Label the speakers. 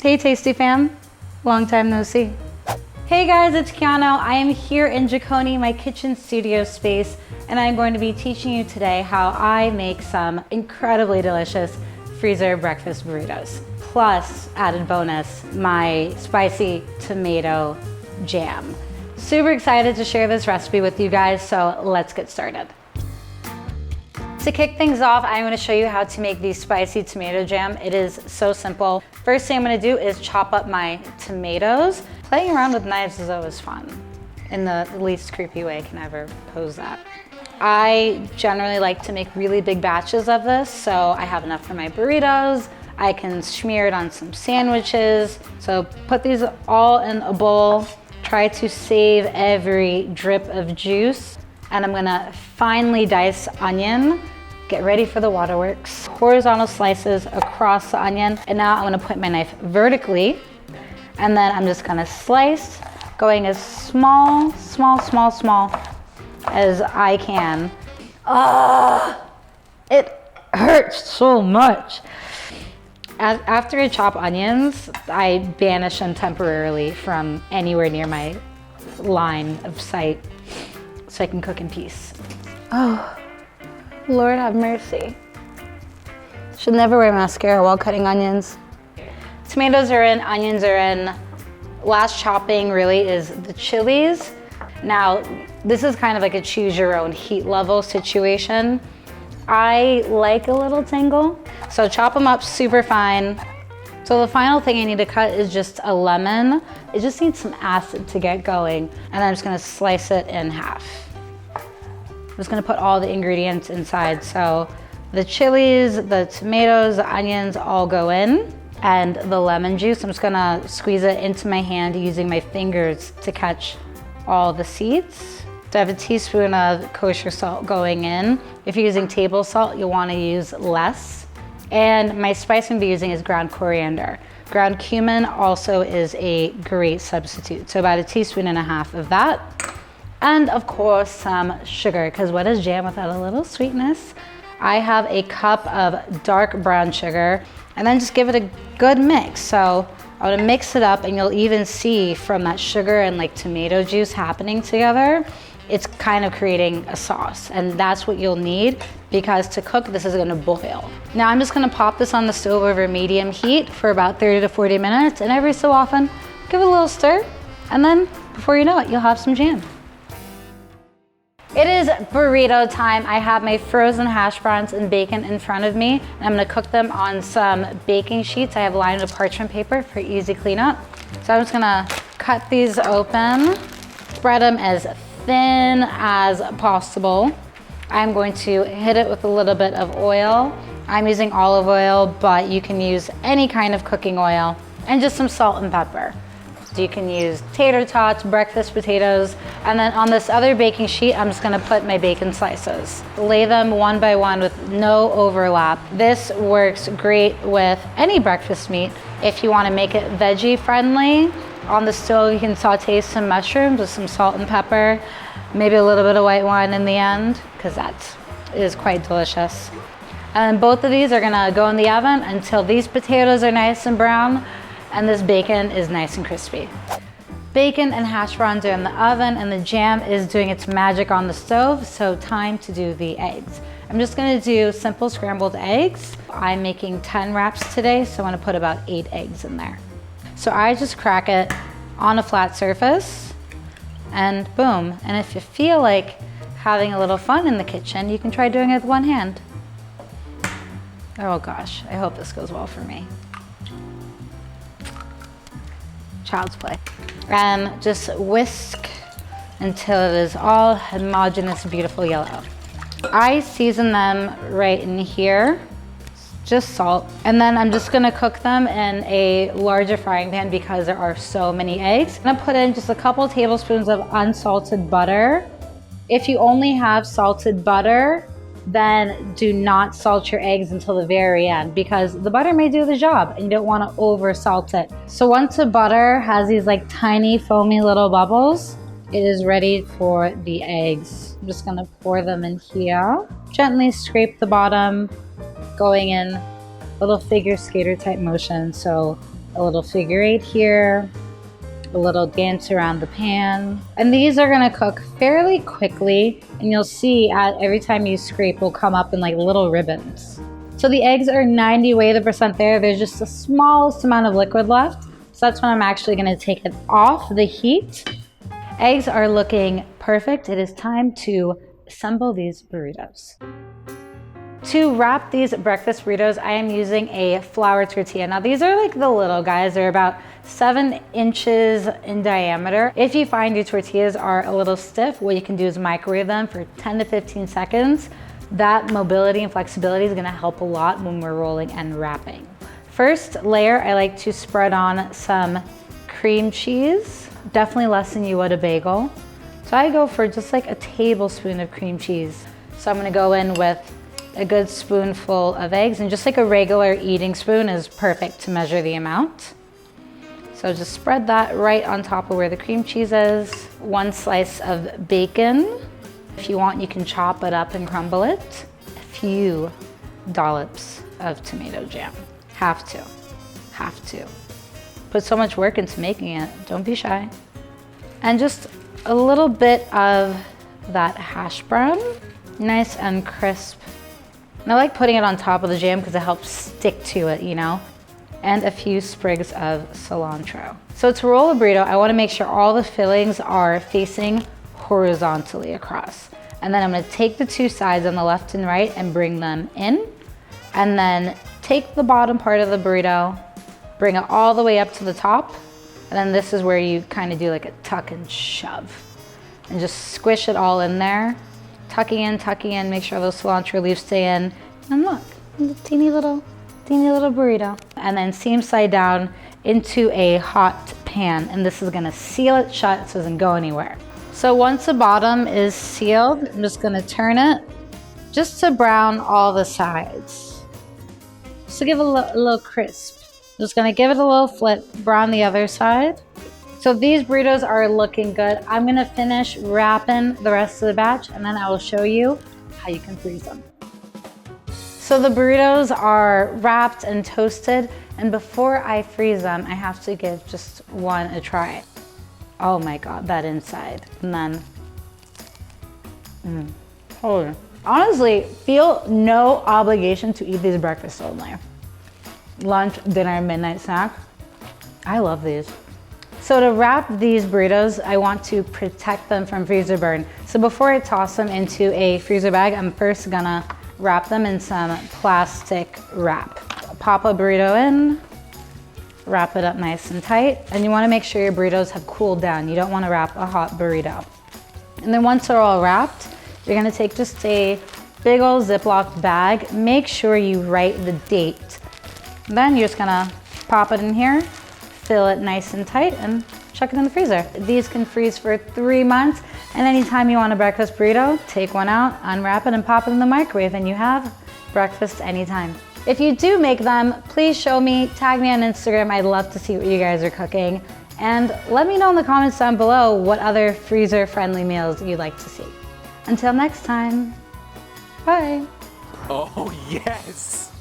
Speaker 1: Hey Tasty fam, long time no see. Hey guys, it's Kiano. I am here in Jaconi, my kitchen studio space, and I'm going to be teaching you today how I make some incredibly delicious freezer breakfast burritos. Plus, added bonus, my spicy tomato jam. Super excited to share this recipe with you guys, so let's get started. To kick things off, I'm going to show you how to make the spicy tomato jam. It is so simple. First thing I'm going to do is chop up my tomatoes. Playing around with knives is always fun. In the least creepy way I can ever pose that. I generally like to make really big batches of this, so I have enough for my burritos. I can smear it on some sandwiches. So put these all in a bowl. Try to save every drip of juice. And I'm gonna finely dice onion. Get ready for the waterworks. Horizontal slices across the onion. And now I'm gonna put my knife vertically. And then I'm just gonna slice, going as small as I can. It hurts so much. After I chop onions, I banish them temporarily from anywhere near my line of sight so I can cook in peace. Oh. Lord have mercy. Should never wear mascara while cutting onions. Tomatoes are in, onions are in. Last chopping really is the chilies. Now, this is kind of like a choose your own heat level situation. I like a little tingle, so chop them up super fine. So the final thing I need to cut is just a lemon. It just needs some acid to get going, and I'm just gonna slice it in half. I'm just gonna put all the ingredients inside. So the chilies, the tomatoes, the onions all go in, and the lemon juice, I'm just gonna squeeze it into my hand using my fingers to catch all the seeds. So I have a teaspoon of kosher salt going in. If you're using table salt, you'll wanna use less. And my spice I'm gonna be using is ground coriander. Ground cumin also is a great substitute. So about 1.5 teaspoons of that. And of course, some sugar, because what is jam without a little sweetness? I have a cup of dark brown sugar, and then just give it a good mix. So I'm gonna mix it up, and you'll even see from that sugar and like tomato juice happening together, it's kind of creating a sauce. And that's what you'll need, because to cook, this is gonna boil. Now I'm just gonna pop this on the stove over medium heat for about 30 to 40 minutes, and every so often, give it a little stir, and then before you know it, you'll have some jam. It is burrito time. I have my frozen hash browns and bacon in front of me, and I'm gonna cook them on some baking sheets. I have lined with parchment paper for easy cleanup. So I'm just gonna cut these open, spread them as thin as possible. I'm going to hit it with a little bit of oil. I'm using olive oil, but you can use any kind of cooking oil, and just some salt and pepper. You can use tater tots, breakfast potatoes, and then on this other baking sheet, I'm just gonna put my bacon slices. Lay them one by one with no overlap. This works great with any breakfast meat. If you wanna make it veggie friendly, on the stove you can saute some mushrooms with some salt and pepper, maybe a little bit of white wine in the end, because that is quite delicious. And both of these are gonna go in the oven until these potatoes are nice and brown, and this bacon is nice and crispy. Bacon and hash browns are in the oven, and the jam is doing its magic on the stove, so time to do the eggs. I'm just gonna do simple scrambled eggs. I'm making 10 wraps today, so I'm gonna put about 8 eggs in there. So I just crack it on a flat surface, and boom. And if you feel like having a little fun in the kitchen, you can try doing it with one hand. Oh gosh, I hope this goes well for me. Child's play. And just whisk until it is all homogeneous, beautiful yellow. I season them right in here, just salt. And then I'm just gonna cook them in a larger frying pan because there are so many eggs. I'm gonna put in just a couple tablespoons of unsalted butter. If you only have salted butter, then do not salt your eggs until the very end, because the butter may do the job and you don't want to over salt it. So once the butter has these like tiny foamy little bubbles, it is ready for the eggs. I'm just gonna pour them in here. Gently scrape the bottom, going in little figure skater type motion. So a little figure eight here, a little dance around the pan. And these are gonna cook fairly quickly, and you'll see every time you scrape will come up in like little ribbons. So the eggs are 90% there. There's just the smallest amount of liquid left. So that's when I'm actually gonna take it off the heat. Eggs are looking perfect. It is time to assemble these burritos. To wrap these breakfast burritos, I am using a flour tortilla. Now these are like the little guys. They're about 7 inches in diameter. If you find your tortillas are a little stiff, what you can do is microwave them for 10 to 15 seconds. That mobility and flexibility is gonna help a lot when we're rolling and wrapping. First layer, I like to spread on some cream cheese, definitely less than you would a bagel. So I go for just like a tablespoon of cream cheese. So I'm gonna go in with a good spoonful of eggs, and just like a regular eating spoon is perfect to measure the amount. So just spread that right on top of where the cream cheese is. 1 slice of bacon. If you want, you can chop it up and crumble it. A few dollops of tomato jam. Have to. Put so much work into making it, don't be shy. And just a little bit of that hash brown, nice and crisp. And I like putting it on top of the jam because it helps stick to it, you know? And a few sprigs of cilantro. So to roll a burrito, I want to make sure all the fillings are facing horizontally across. And then I'm going to take the 2 sides on the left and right and bring them in. And then take the bottom part of the burrito, bring it all the way up to the top. And then this is where you kind of do like a tuck and shove. And just squish it all in there. Tucking in, make sure those cilantro leaves stay in. And look, a teeny little burrito. And then seam side down into a hot pan. And this is gonna seal it shut so it doesn't go anywhere. So once the bottom is sealed, I'm just gonna turn it just to brown all the sides. Just to give it a little crisp. Just gonna give it a little flip, brown the other side. So these burritos are looking good. I'm gonna finish wrapping the rest of the batch, and then I will show you how you can freeze them. So the burritos are wrapped and toasted, and before I freeze them, I have to give just one a try. Oh my God, that inside. And then, hold on. Honestly, feel no obligation to eat these breakfast only. Lunch, dinner, midnight snack. I love these. So to wrap these burritos, I want to protect them from freezer burn. So before I toss them into a freezer bag, I'm first gonna wrap them in some plastic wrap. Pop a burrito in, wrap it up nice and tight, and you wanna make sure your burritos have cooled down. You don't wanna wrap a hot burrito. And then once they're all wrapped, you're gonna take just a big old Ziploc bag. Make sure you write the date. Then you're just gonna pop it in here, fill it nice and tight, and chuck it in the freezer. These can freeze for 3 months, and anytime you want a breakfast burrito, take one out, unwrap it, and pop it in the microwave, and you have breakfast anytime. If you do make them, please show me, tag me on Instagram. I'd love to see what you guys are cooking. And let me know in the comments down below what other freezer-friendly meals you'd like to see. Until next time, bye.
Speaker 2: Oh, yes.